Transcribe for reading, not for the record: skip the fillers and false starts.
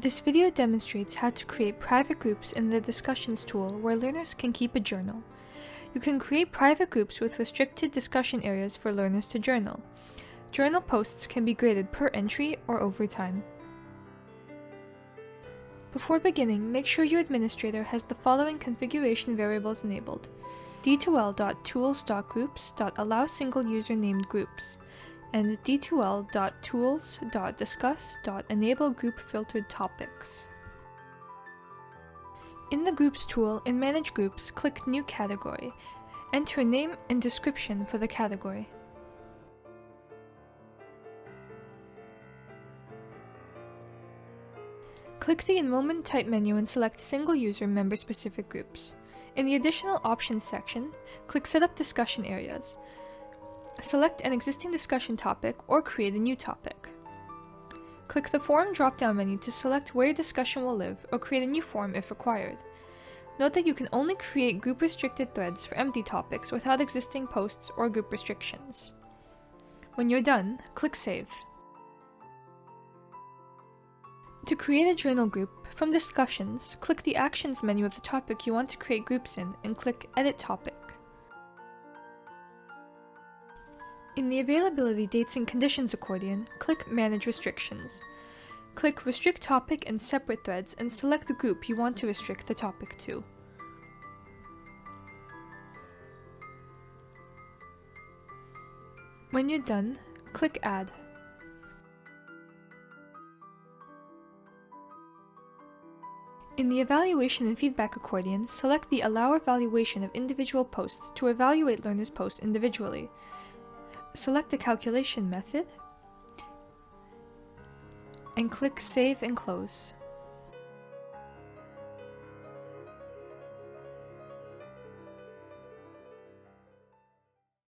This video demonstrates how to create private groups in the Discussions tool where learners can keep a journal. You can create private groups with restricted discussion areas for learners to journal. Journal posts can be graded per entry or over time. Before beginning, make sure your administrator has the following configuration variables enabled: D2L.tools.groups.allow single user named groups, and D2L.tools.discuss.enable group filtered topics. In the Groups tool, in Manage Groups, click New Category. Enter a name and description for the category. Click the Enrollment Type menu and select Single User Member-Specific Groups. In the Additional Options section, click Set up Discussion Areas. Select an existing discussion topic or create a new topic. Click the Forum drop-down menu to select where your discussion will live or create a new forum if required. Note that you can only create group-restricted threads for empty topics without existing posts or group restrictions. When you're done, click Save. To create a journal group, from Discussions, click the Actions menu of the topic you want to create groups in and click Edit Topic. In the Availability Dates and Conditions accordion, click Manage Restrictions. Click Restrict Topic and Separate Threads and select the group you want to restrict the topic to. When you're done, click Add. In the Evaluation and Feedback accordion, select the Allow Evaluation of Individual Posts to evaluate learners' posts individually. Select the calculation method and click Save and Close.